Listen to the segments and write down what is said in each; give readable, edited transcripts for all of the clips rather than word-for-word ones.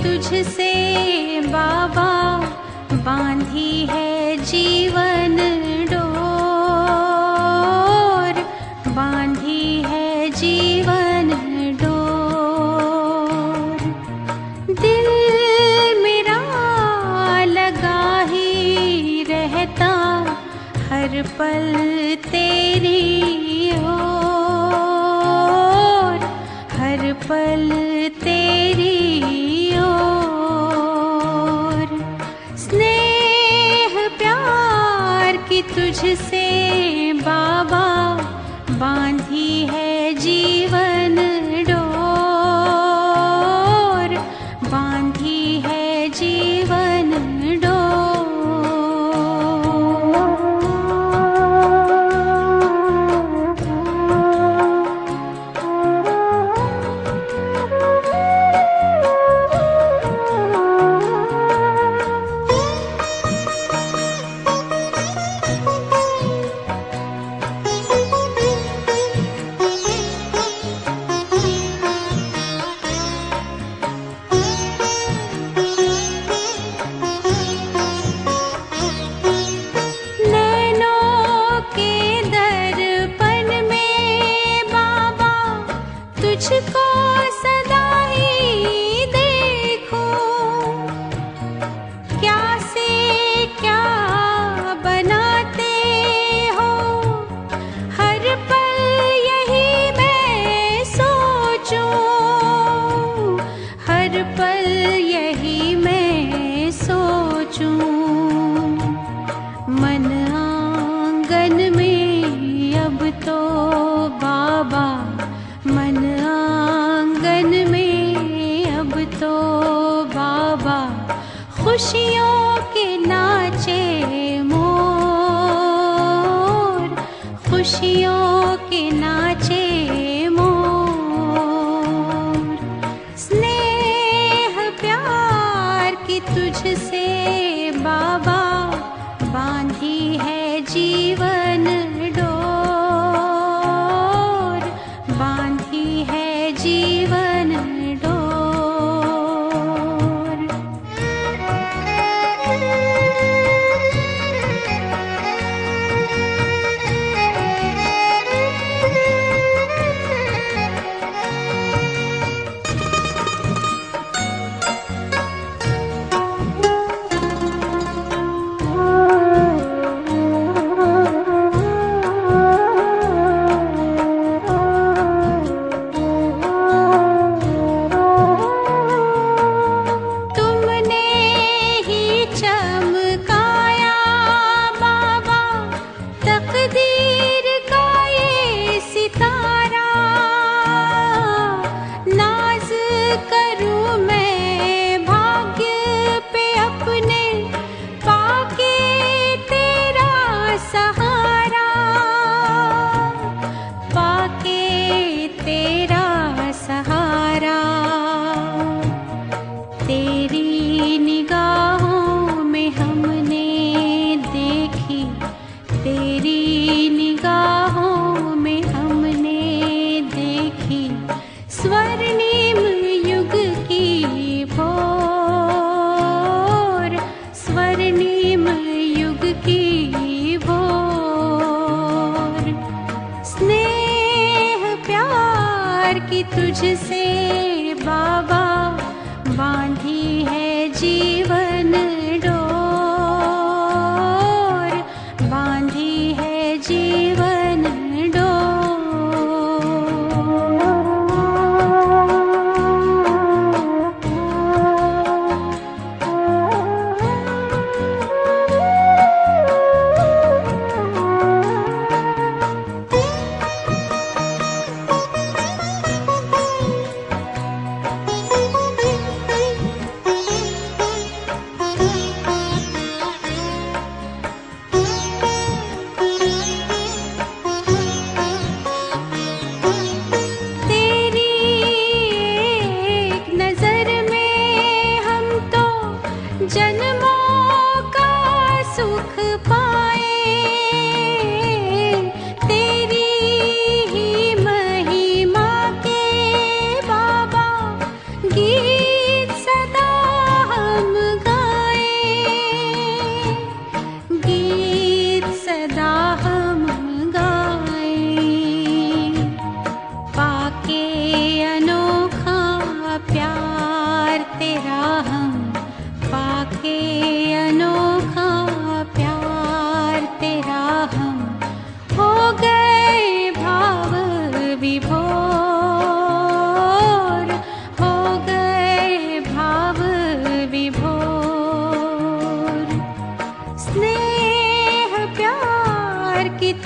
तुझसे बाबा बांधी है जीवन डोर, बांधी है जीवन डोर। दिल मेरा लगा ही रहता हर पल तेरी ओर, हर पल तेरी ओर। स्नेह प्यार की तुझसे बाबा बांधी है जीवन डोर, बांधी है जीवन डोर। तुझको सदा ही देखूं, क्या से क्या बनाते हो, हर पल यही मैं सोचूं, हर पल यही मैं सोचूं। मन आंगन में अब तो बाबा, मन आंगन में अब तो बाबा खुशियों के नाचे मोर, खुशियों के नाचे मोर। स्नेह प्यार की तुझसे बाबा बांधी है जीवन डोर, बांधी है जीवन डोर। तेरी निगाहों में हमने देखी, तेरी निगाहों में हमने देखी स्वर्णिम युग की भोर, स्वर्णिम युग की भोर। स्नेह प्यार की तुझसे बाबा बांधी है जीवन डोर, बांधी है जीवन डोर।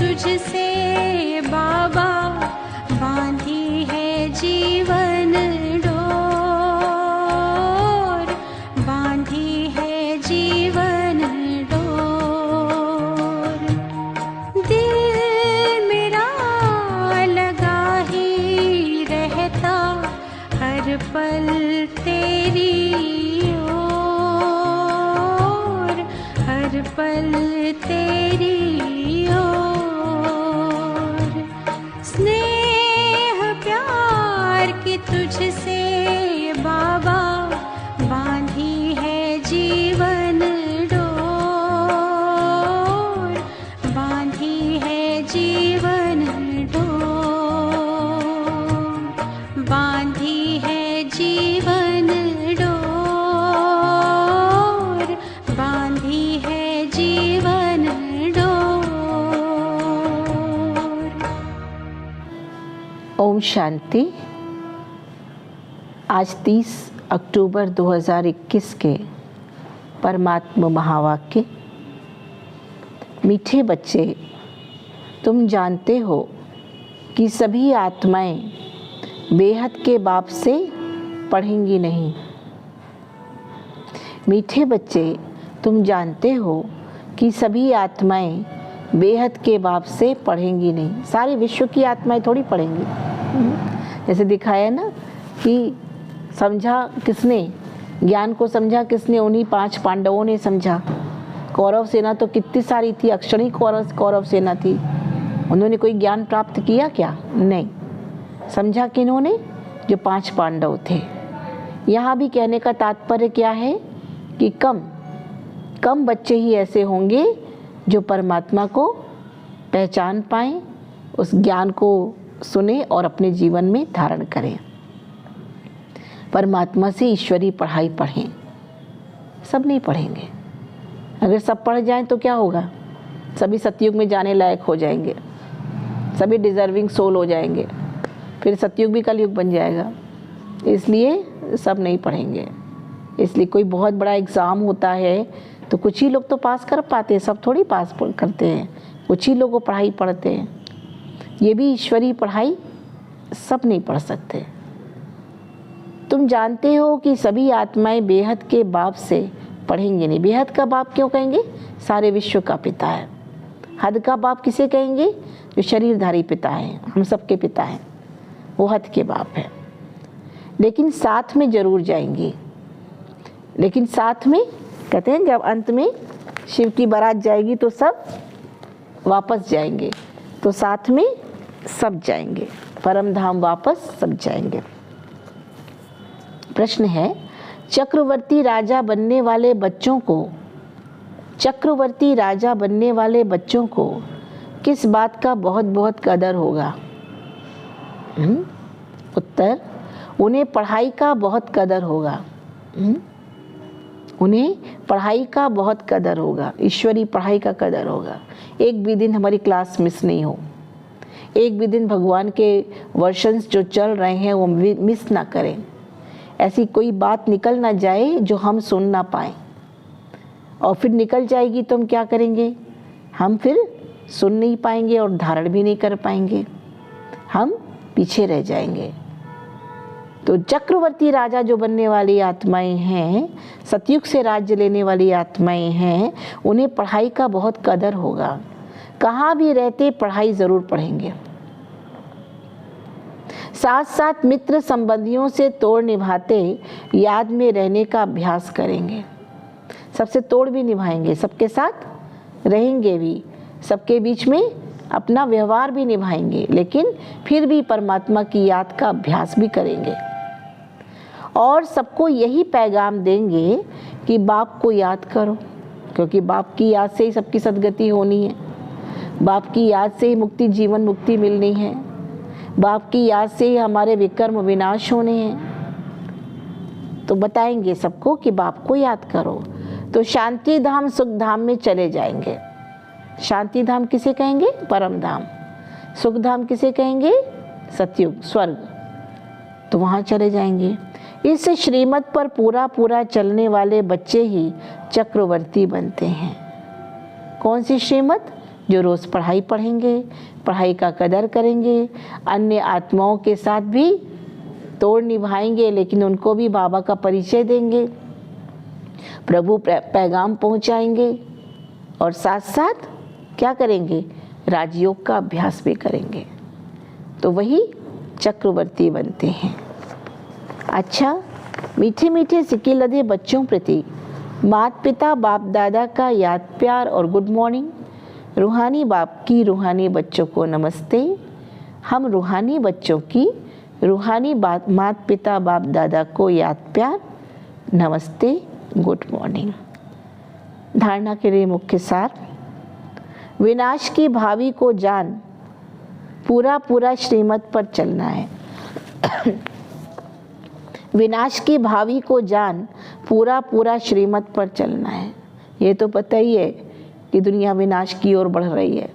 तुझसे बाबा बांधी है जीवन डोर, बांधी है जीवन डोर। दिल मेरा लगा ही रहता हर पल तेरी ओर, हर पल तेरी ओर। स्नेह प्यार की तुझसे बाबा बांधी है जीवन डोर, बांधी है जीवन डोर, बांधी है जीवन डोर, बांधी है जीवन डोर। ओम शांति। आज 30 अक्टूबर 2021 के परमात्मा महावाक्य। मीठे बच्चे, तुम जानते हो कि सभी आत्माएं बेहद के बाप से पढ़ेंगी नहीं। मीठे बच्चे, तुम जानते हो कि सभी आत्माएं बेहद के बाप से पढ़ेंगी नहीं। सारे विश्व की आत्माएं थोड़ी पढ़ेंगी। जैसे दिखाया ना कि समझा किसने, ज्ञान को समझा किसने? उन्हीं 5 पांडवों ने समझा। कौरव सेना तो कितनी सारी थी, अक्षणी कौरव सेना थी। उन्होंने कोई ज्ञान प्राप्त किया क्या? नहीं। समझा किन्होंने? जो 5 पांडव थे। यहाँ भी कहने का तात्पर्य क्या है कि कम बच्चे ही ऐसे होंगे जो परमात्मा को पहचान पाएं, उस ज्ञान को सुने और अपने जीवन में धारण करें। परमात्मा से ईश्वरीय पढ़ाई पढ़ें। सब नहीं पढ़ेंगे। अगर सब पढ़ जाएं तो क्या होगा? सभी सतयुग में जाने लायक हो जाएंगे, सभी डिजर्विंग सोल हो जाएंगे, फिर सतयुग भी कलयुग बन जाएगा। इसलिए सब नहीं पढ़ेंगे। इसलिए कोई बहुत बड़ा एग्ज़ाम होता है तो कुछ ही लोग तो पास कर पाते हैं, सब थोड़ी पास करते हैं। कुछ ही लोग पढ़ाई पढ़ते हैं। ये भी ईश्वरीय पढ़ाई सब नहीं पढ़ सकते। तुम जानते हो कि सभी आत्माएं बेहद के बाप से पढ़ेंगे नहीं। बेहद का बाप क्यों कहेंगे? सारे विश्व का पिता है। हद का बाप किसे कहेंगे? जो शरीरधारी पिता है, हम सबके पिता हैं, वो हद के बाप है। लेकिन साथ में जरूर जाएंगे। लेकिन साथ में कहते हैं जब अंत में शिव की बारात जाएगी तो सब वापस जाएंगे, तो साथ में सब जाएंगे, परम धाम वापस सब जाएंगे। प्रश्न है, चक्रवर्ती राजा बनने वाले बच्चों को किस बात का बहुत बहुत कदर होगा? उत्तर, उन्हें पढ़ाई का बहुत कदर होगा। उन्हें पढ़ाई का बहुत कदर होगा, ईश्वरीय पढ़ाई का कदर होगा। एक भी दिन हमारी क्लास मिस नहीं हो, एक भी दिन भगवान के वर्शंस जो चल रहे हैं वो मिस ना करें। ऐसी कोई बात निकल ना जाए जो हम सुन ना पाएँ, और फिर निकल जाएगी तो हम क्या करेंगे? हम फिर सुन नहीं पाएंगे और धारण भी नहीं कर पाएंगे, हम पीछे रह जाएंगे। तो चक्रवर्ती राजा जो बनने वाली आत्माएं हैं, सतयुग से राज्य लेने वाली आत्माएं हैं, उन्हें पढ़ाई का बहुत कदर होगा। कहाँ भी रहते पढ़ाई ज़रूर पढ़ेंगे। साथ साथ मित्र संबंधियों से तोड़ निभाते याद में रहने का अभ्यास करेंगे। सबसे तोड़ भी निभाएंगे, सबके साथ रहेंगे भी, सबके बीच में अपना व्यवहार भी निभाएंगे, लेकिन फिर भी परमात्मा की याद का अभ्यास भी करेंगे। और सबको यही पैगाम देंगे कि बाप को याद करो, क्योंकि बाप की याद से ही सबकी सद्गति होनी है। बाप की याद से ही मुक्ति, जीवन मुक्ति मिलनी है। बाप की याद से ही हमारे विकर्म विनाश होने हैं। तो बताएंगे सबको कि बाप को याद करो, तो शांति धाम सुख धाम में चले जाएंगे। शांति धाम किसे कहेंगे? परम धाम। सुख धाम किसे कहेंगे? सतयुग, स्वर्ग। तो वहाँ चले जाएंगे। इस श्रीमत पर पूरा पूरा चलने वाले बच्चे ही चक्रवर्ती बनते हैं। कौन सी श्रीमत? जो रोज़ पढ़ाई पढ़ेंगे, पढ़ाई का कदर करेंगे, अन्य आत्माओं के साथ भी तोड़ निभाएंगे, लेकिन उनको भी बाबा का परिचय देंगे, प्रभु पैगाम पहुंचाएंगे और साथ साथ क्या करेंगे, राजयोग का अभ्यास भी करेंगे, तो वही चक्रवर्ती बनते हैं। अच्छा, मीठे मीठे सिक्के लदे बच्चों प्रति माता पिता बाप दादा का याद प्यार और गुड मॉर्निंग। रूहानी बाप की रूहानी बच्चों को नमस्ते। हम रूहानी बच्चों की रूहानी माता पिता बाप दादा को याद प्यार नमस्ते, गुड मॉर्निंग। धारणा के लिए मुख्य सार, विनाश की भावी को जान पूरा पूरा श्रीमत पर चलना है। विनाश की भावी को जान पूरा पूरा श्रीमत पर चलना है। ये तो पता ही है कि दुनिया विनाश की ओर बढ़ रही है,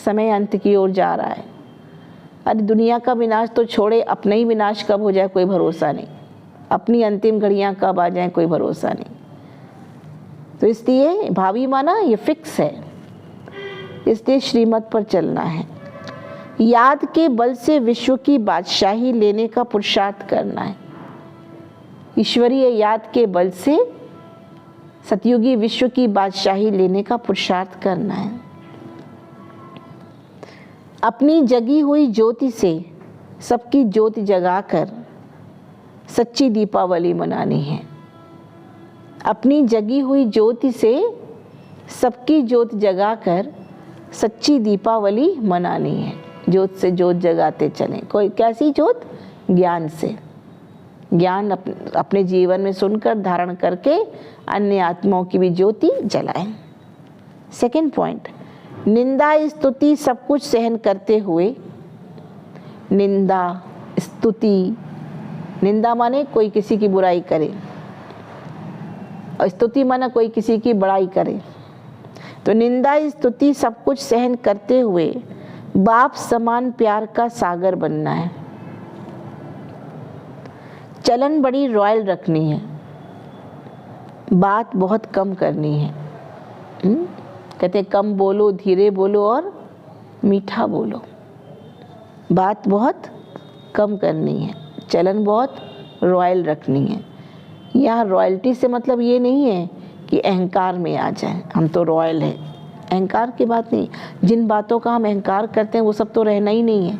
समय अंत की ओर जा रहा है। अरे दुनिया का विनाश तो छोड़े, अपना ही विनाश कब हो जाए कोई भरोसा नहीं, अपनी अंतिम घड़ियां कब आ जाए कोई भरोसा नहीं। तो इसलिए भावी माना ये फिक्स है, इसलिए श्रीमत पर चलना है। याद के बल से विश्व की बादशाही लेने का पुरुषार्थ करना है। ईश्वरीय याद के बल से सतयुगी विश्व की बादशाही लेने का पुरुषार्थ करना है। अपनी जगी हुई ज्योति से सबकी ज्योति जगाकर सच्ची दीपावली मनानी है। अपनी जगी हुई ज्योति से सबकी ज्योति जगाकर सच्ची दीपावली मनानी है। ज्योत से ज्योत जगाते चलें। कोई कैसी ज्योत? ज्ञान से। ज्ञान अपने जीवन में सुनकर धारण करके अन्य आत्माओं की भी ज्योति जलाएं। सेकंड पॉइंट, निंदा स्तुति सब कुछ सहन करते हुए। निंदा स्तुति, निंदा माने कोई किसी की बुराई करे और स्तुति माना कोई किसी की बड़ाई करे। तो निंदा स्तुति सब कुछ सहन करते हुए बाप समान प्यार का सागर बनना है। चलन बड़ी रॉयल रखनी है, बात बहुत कम करनी है। कहते कम बोलो, धीरे बोलो और मीठा बोलो। बात बहुत कम करनी है, चलन बहुत रॉयल रखनी है। यहाँ रॉयल्टी से मतलब ये नहीं है कि अहंकार में आ जाए, हम तो रॉयल हैं, अहंकार की बात नहीं। जिन बातों का हम अहंकार करते हैं वो सब तो रहना ही नहीं है।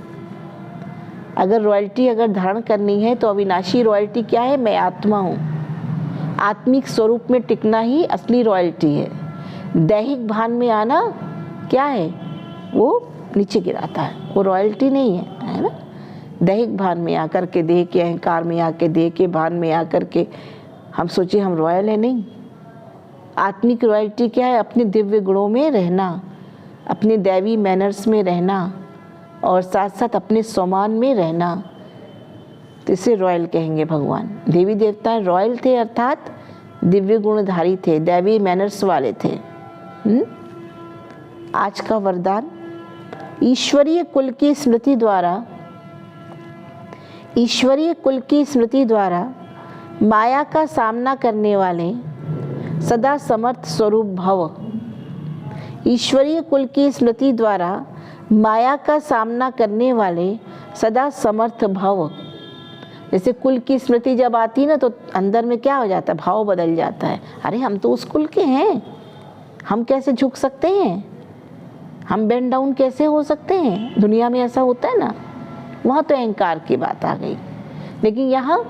अगर रॉयल्टी अगर धारण करनी है तो अविनाशी रॉयल्टी क्या है? मैं आत्मा हूँ। आत्मिक स्वरूप में टिकना ही असली रॉयल्टी है। दैहिक भान में आना क्या है? वो नीचे गिराता है, वो रॉयल्टी नहीं है ना। दैहिक भान में आकर के, देह के अहंकार में आके, देह के भान में आकर के हम सोचे हम रॉयल है, नहीं। आत्मिक रॉयल्टी क्या है? अपने दिव्य गुणों में रहना, अपने दैवी मैनर्स में रहना और साथ साथ अपने सम्मान में रहना। तो इसे रॉयल कहेंगे भगवान। देवी देवता रॉयल थे, अर्थात दिव्य गुणधारी थे, दैवी मैनर्स वाले थे। आज का वरदान, ईश्वरीय कुल की स्मृति द्वारा, ईश्वरीय कुल की स्मृति द्वारा माया का सामना करने वाले सदा समर्थ स्वरूप भव। ईश्वरीय कुल की स्मृति द्वारा माया का सामना करने वाले सदा समर्थ भव। जैसे कुल की स्मृति जब आती ना तो अंदर में क्या हो जाता है? भाव बदल जाता है। अरे हम तो उस कुल के हैं, हम कैसे झुक सकते हैं? हम बेंड डाउन कैसे हो सकते हैं? दुनिया में ऐसा होता है ना। वहाँ तो अहंकार की बात आ गई। लेकिन यहाँ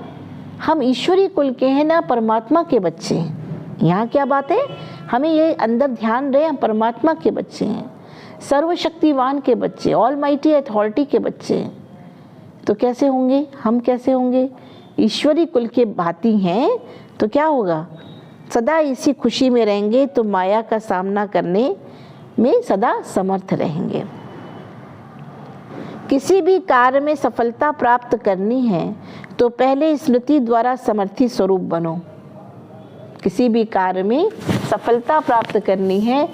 हम ईश्वरीय कुल के हैं ना, परमात्मा के बच्चे हैं। यहाँ क्या बात है? हमें ये अंदर ध्यान रहे, हम परमात्मा के बच्चे हैं, सर्वशक्तिवान के बच्चे, ऑलमाइटी अथॉरिटी के बच्चे हैं। तो कैसे होंगे? हम कैसे होंगे? ईश्वरीय कुल के भांति हैं तो क्या होगा? सदा इसी खुशी में रहेंगे, तो माया का सामना करने में सदा समर्थ रहेंगे। किसी भी कार्य में सफलता प्राप्त करनी है तो पहले स्मृति द्वारा समर्थी स्वरूप बनो। किसी भी कार्य में सफलता प्राप्त करनी है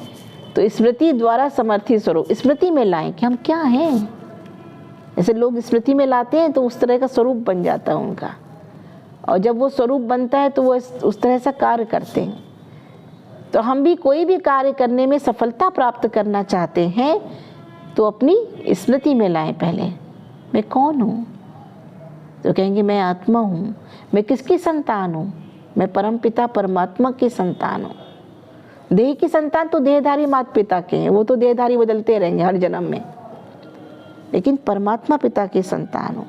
तो स्मृति द्वारा समर्थी स्वरूप, स्मृति में लाएं कि हम क्या हैं। ऐसे लोग स्मृति में लाते हैं तो उस तरह का स्वरूप बन जाता है उनका, और जब वो स्वरूप बनता है तो वो उस तरह से कार्य करते हैं। तो हम भी कोई भी कार्य करने में सफलता प्राप्त करना चाहते हैं तो अपनी स्मृति में लाएं पहले, मैं कौन हूँ? तो कहेंगे मैं आत्मा हूँ। मैं किसकी संतान हूँ? मैं परमपिता परमात्मा की संतान हूँ। देह की संतान तो देहधारी माता पिता के हैं, वो तो देहधारी बदलते रहेंगे हर जन्म में, लेकिन परमात्मा पिता की संतान हूँ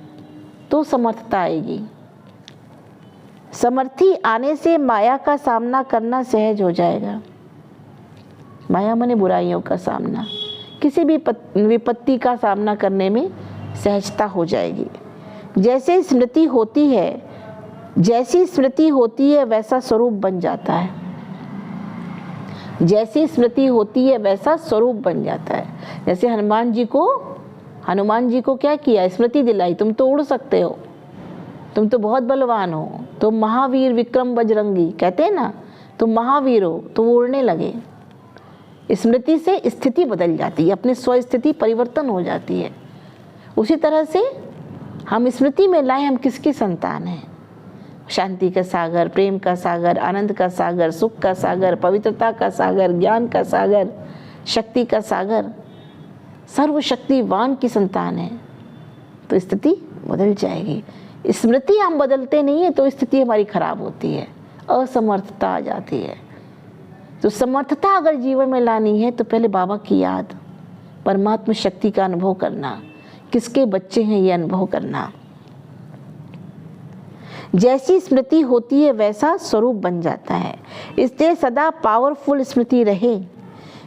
तो समर्थता आएगी। समर्थी आने से माया का सामना करना सहज हो जाएगा। माया माने बुराइयों का सामना, किसी भी विपत्ति का सामना करने में सहजता हो जाएगी। जैसे स्मृति होती है, जैसी स्मृति होती है वैसा स्वरूप बन जाता है। जैसी स्मृति होती है वैसा स्वरूप बन जाता है। जैसे हनुमान जी को क्या किया? स्मृति दिलाई, तुम तो उड़ सकते हो, तुम तो बहुत बलवान हो, तुम महावीर विक्रम बजरंगी कहते हैं ना, तुम महावीर हो, तो वो उड़ने लगे। स्मृति से स्थिति बदल जाती है, अपनी स्वस्थिति परिवर्तन हो जाती है। उसी तरह से हम स्मृति में लाए हम किसकी संतान हैं। शांति का सागर, प्रेम का सागर, आनंद का सागर, सुख का सागर, पवित्रता का सागर, ज्ञान का सागर, शक्ति का सागर, सर्वशक्तिवान की संतान है, तो स्थिति बदल जाएगी। स्मृति हम बदलते नहीं है तो स्थिति हमारी खराब होती है, असमर्थता आ जाती है। तो समर्थता अगर जीवन में लानी है तो पहले बाबा की याद, परमात्मा शक्ति का अनुभव करना, किसके बच्चे हैं ये अनुभव करना। जैसी स्मृति होती है वैसा स्वरूप बन जाता है। इसलिए सदा पावरफुल स्मृति रहे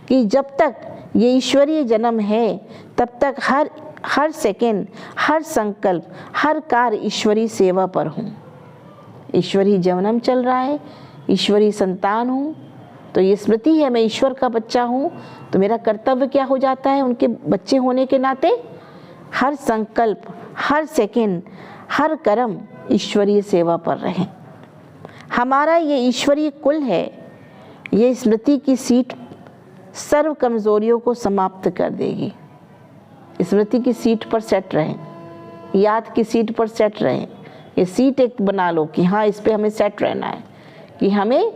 कि जब तक ये ईश्वरीय जन्म है तब तक हर सेकंड, हर संकल्प, हर कार्य ईश्वरीय सेवा पर हूँ। ईश्वरीय जन्म चल रहा है, ईश्वरीय संतान हूँ, तो ये स्मृति है मैं ईश्वर का बच्चा हूँ, तो मेरा कर्तव्य क्या हो जाता है उनके बच्चे होने के नाते? हर संकल्प, हर सेकंड, हर कर्म ईश्वरीय सेवा पर रहें। हमारा ये ईश्वरीय कुल है, ये स्मृति की सीट सर्व कमजोरियों को समाप्त कर देगी। स्मृति की सीट पर सेट रहें, याद की सीट पर सेट रहें। ये सीट एक बना लो कि हाँ इस पे हमें सेट रहना है, कि हमें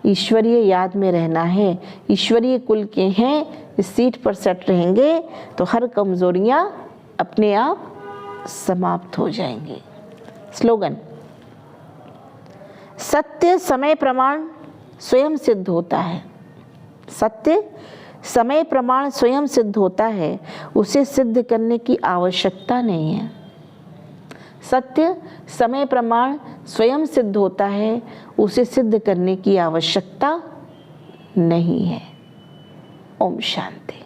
ईश्वरीय याद में रहना है, ईश्वरीय कुल के हैं, इस सीट पर सेट रहेंगे तो हर कमजोरियाँ अपने आप समाप्त हो जाएंगी। स्लोगन, सत्य समय प्रमाण स्वयं सिद्ध होता है। सत्य समय प्रमाण स्वयं सिद्ध होता है, उसे सिद्ध करने की आवश्यकता नहीं है। सत्य समय प्रमाण स्वयं सिद्ध होता है, उसे सिद्ध करने की आवश्यकता नहीं है। ओम शांति।